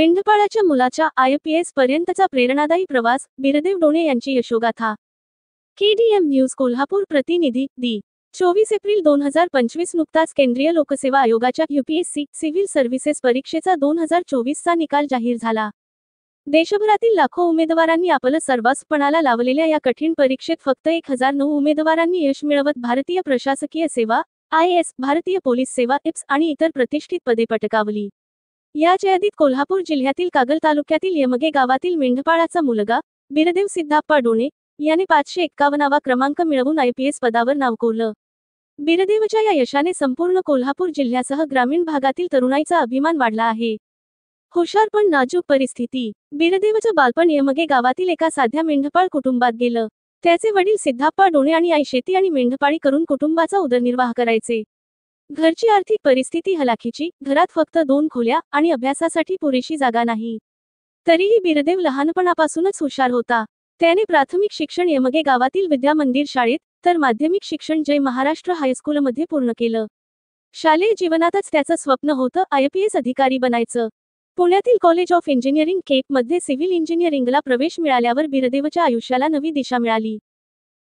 मेंढपाळाच्या मुलाच्या IPS पर्यंतचा प्रेरणादायी प्रवास, बिरदेव डोणे यांची यशोगाथा। KDM न्यूज कोल्हापूर प्रतिनिधी दी 24 एप्रिल 2025 नुकताच केंद्रीय लोकसेवा आयोगाच्या UPSC सिव्हिल सर्व्हिसेस परीक्षेचा 2024 चा निकाल जाहीर झाला। देशभरातील लाखो उमेदवारांनी आपलं सर्वस्व पणाला लावलेल्या या कठीण परीक्षेत फक्त 1009 उमेदवारांनी यश मिळवत भारतीय प्रशासकीय सेवा IAS, भारतीय पोलीस सेवा IPS आणि इतर प्रतिष्ठित पदे पटकावली। याच यादीत कोल्हापूर जिल्ह्यातील कागल तालुक्यातील यमगे गावातील मेंढपाळाचा मुलगा बिरदेव सिद्धाप्पा डोणे याने 551वा क्रमांक मिळवून IPS पदावर नाव कोरलं। बिरदेवच्या या यशाने संपूर्ण कोल्हापूर जिल्ह्यासह ग्रामीण भागातील तरुणाईचा अभिमान वाढला आहे। हुशार पण नाजूक परिस्थिती। बिरदेवचं बालपण यमगे गावातील एका साध्या मेंढपाळ कुटुंबात गेलं। त्याचे वडील सिद्धाप्पा डोणे आणि आई शेती आणि मेंढपाळी करून कुटुंबाचा उदरनिर्वाह करायचे। घरची आर्थिक परिस्थिती हलाखीची, घरात फक्त 2 खोल्या आणि अभ्यासासाठी पुरेशी जागा नाही। तरीही बिरदेव लहानपणापासूनच हुशार होता। त्याने प्राथमिक शिक्षण यमगे गावातील विद्या मंदिर शाळेत तर माध्यमिक शिक्षण जय महाराष्ट्र हायस्कूलमध्ये पूर्ण केलं। शालेय जीवनातच त्याचं स्वप्न होतं IPS अधिकारी बनायचं। पुण्यातील कॉलेज ऑफ इंजिनिअरिंग केप मध्ये सिव्हिल इंजिनिअरिंगला प्रवेश मिळाल्यावर बिरदेवच्या आयुष्याला नवी दिशा मिळाली।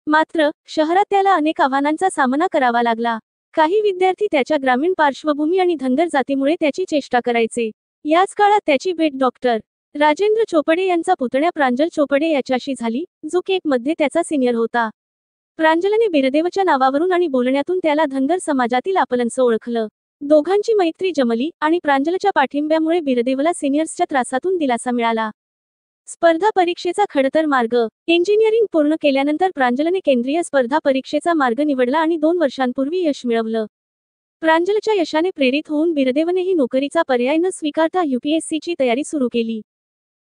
मात्र शहरात त्याला अनेक आव्हानांचा सामना करावा लागला। काही विद्यार्थी त्याच्या ग्रामीण पार्श्वभूमी आणि धनगर जातीमुळे त्याची चेष्टा करायचे। याच काळात त्याची भेट डॉक्टर राजेंद्र चोपडे यांचा पुतण्या प्रांजल चोपडे याच्याशी झाली, जो केप मध्ये त्याचा सिनियर होता। प्रांजलने बिरदेवच्या नावावरून आणि बोलण्यातून त्याला धनगर समाजातील आपलंसं ओळखलं। दोघांची मैत्री जमली आणि प्रांजलच्या पाठिंब्यामुळे बिरदेवला सिनियर्सच्या त्रासातून दिलासा मिळाला। स्पर्धा परीक्षेचा खडतर मार्ग। इंजिनिअरिंग पूर्ण केल्यानंतर प्रांजलने केंद्रीय स्पर्धा परीक्षेचा मार्ग निवडला आणि 2 वर्षांपूर्वी यश मिळवलं। प्रांजलच्या यशाने प्रेरित होऊन बिरदेवनेही नोकरीचा पर्याय न स्वीकारता UPSCची तयारी सुरू केली।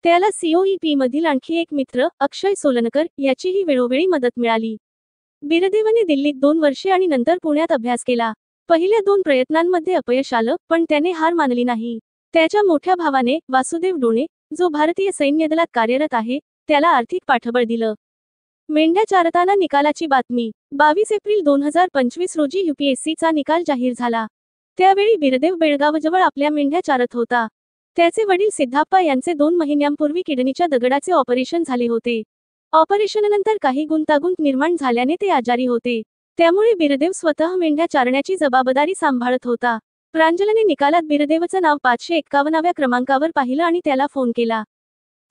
त्याला COEP मधील आणखी एक मित्र अक्षय सोलनकर याचीही वेळोवेळी मदत मिळाली। बिरदेवने दिल्लीत 2 वर्षे आणि नंतर पुण्यात अभ्यास केला। पहिल्या 2 प्रयत्नांमध्ये अपयश आलं, पण त्याने हार मानली नाही। त्याच्या मोठ्या भावाने वासुदेव डोणे, जो भारतीय सैन्य दलात कार्यरत आहे, त्याला आर्थिक पाठबळ दिलं। मेंढ्या चारताना निकालाची बातमी। 22 एप्रिल 2025 रोजी UPSCचा निकाल जाहीर झाला। त्यावेळी बिरदेव बेळगावजवळ आपल्या मेंढ्या चारत होता। त्याचे वडील सिद्धाप्पा यांचे 2 महिन्यांपूर्वी किडनीच्या दगडाचे ऑपरेशन झाले होते। ऑपरेशननंतर काही गुंतागुंत निर्माण झाल्याने ते आजारी होते। त्यामुळे बिरदेव स्वतः मेंढ्या चारण्याची जबाबदारी सांभाळत होता। प्रांजलने निकालात बिरदेवचं नाव 551व्या क्रमांकावर पाहिलं आणि त्याला फोन केला।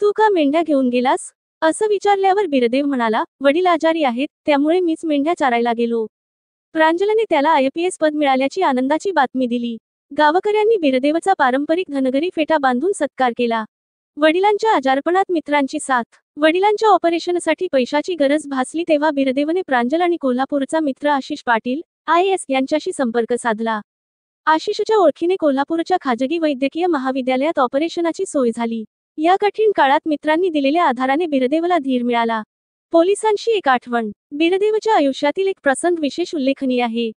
तू का मेंढ्या घेऊन गेलास? असं विचारल्यावर बिरदेव म्हणाला, वडील आजारी आहेत, त्यामुळे मीच मेंढ्या चारायला गेलो। प्रांजलने त्याला IPS पद मिळाल्याची आनंदाची बातमी दिली। गावकऱ्यांनी बिरदेवचा पारंपरिक धनगरी फेटा बांधून सत्कार केला। वडिलांच्या आजारपणात मित्रांची साथ। वडिलांच्या ऑपरेशनसाठी पैशाची गरज भासली तेव्हा बिरदेवने प्रांजल आणि कोल्हापूरचा मित्र आशिष पाटील IAS यांच्याशी संपर्क साधला। आशिषच्या ओळखीने कोल्हापूरच्या खाजगी वैद्यकीय महाविद्यालयात ऑपरेशनाची सोय झाली। या कठीण काळात मित्रांनी दिलेल्या आधाराने बिरदेवला धीर मिळाला। पोलिसांशी एक आठवण। बिरदेवच्या आयुष्यातील एक प्रसंग विशेष उल्लेखनीय आहे।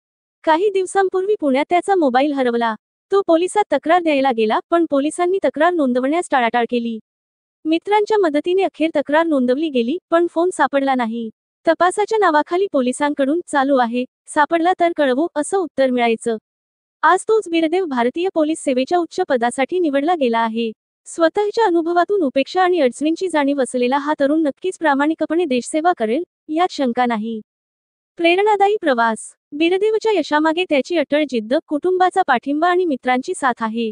काही दिवसांपूर्वी पुण्यात त्याचा मोबाईल हरवला। तो पोलिसात तक्रार द्यायला गेला, पण पोलिसांनी तक्रार नोंदवण्यास टाळाटाळ केली। मित्रांच्या मदतीने अखेर तक्रार नोंदवली गेली, पण फोन सापडला नाही। तपासाच्या नावाखाली पोलिसांकडून चालू आहे, सापडला तर कळवू असं उत्तर मिळायचं। आज तोच बिरदेव भारतीय पोलीस सेवेच्या उच्च पदासाठी निवडला गेला आहे। स्वतःच्या अनुभवातून उपेक्षा आणि अडचणींची जाणीव असलेला हा तरुण नक्कीच प्रामाणिकपणे देशसेवा करेल, यात शंका नाही। प्रेरणादायी प्रवास। बिरदेवच्या यशामागे त्याची अटळ जिद्द, कुटुंबाचा पाठिंबा आणि मित्रांची साथ आहे।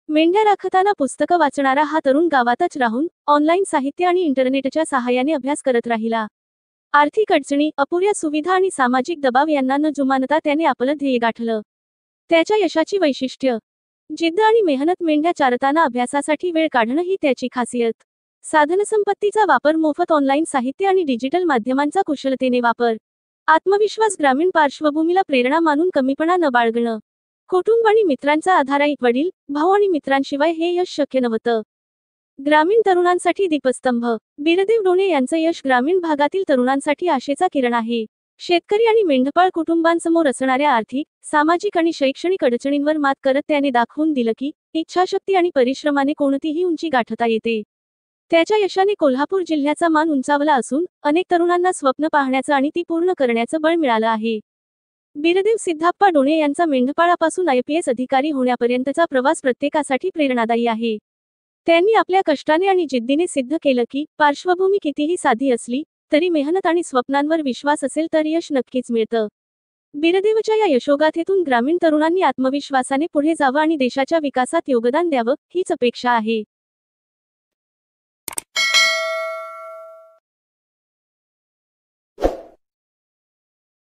मेंढ्या राखताना पुस्तकं वाचणारा हा तरुण गावातच राहून ऑनलाईन साहित्य आणि इंटरनेटच्या सहाय्याने अभ्यास करत राहिला। आर्थिक अडचणी, अपुऱ्या सुविधा आणि सामाजिक दबाव यांना न जुमानता त्याने आपलं ध्येय गाठलं। त्याच्या यशाची वैशिष्ट्य, जिद्द आणि मेहनत। मेंढ्या चारताना अभ्यासासाठी वेळ काढणं ही त्याची खासियत। साधनसंपत्तीचा वापर, मोफत ऑनलाईन साहित्य आणि डिजिटल माध्यमांचा कुशलतेने वापर। आत्मविश्वास, ग्रामीण पार्श्वभूमीला प्रेरणा मानून कमीपणा न बाळगणं। कुटुंब आणि मित्रांचा आधार, आई, वडील, भाऊ आणि मित्रांशिवाय हे यश शक्य नव्हतं। ग्रामीण तरुणांसाठी दीपस्तंभ। बिरदेव डोणे यांचं यश ग्रामीण भागातील तरुणांसाठी आशेचा किरण आहे। शेतकरी आणि मेंढपाळ कुटुंबांसमोर असणाऱ्या आर्थिक, सामाजिक आणि शैक्षणिक अडचणींवर मात करत त्याने दाखवून दिलं की इच्छाशक्ती आणि परिश्रमाने कोणतीही उंची गाठता येते। त्याच्या यशाने कोल्हापूर जिल्ह्याचा मान उंचावला असून अनेक तरुणांना स्वप्न पाहण्याचं आणि ती पूर्ण करण्याचं बळ मिळालं आहे। बिरदेव सिद्धाप्पा डोणे यांचा मेंढपाळापासून IPS अधिकारी होण्यापर्यंतचा प्रवास प्रत्येकासाठी प्रेरणादायी आहे। त्यांनी आपल्या कष्टाने आणि जिद्दीने सिद्ध केलं की पार्श्वभूमी कितीही साधी असली तरी मेहनत आणि स्वप्नांवर विश्वास असेल तर यश नक्कीच मिळतं. बिरदेवच्या या यशोगाथेतून ग्रामीण तरुणांनी आत्मविश्वासाने पुढे जावं आणि देशाच्या विकासात योगदान द्यावं हीच अपेक्षा आहे.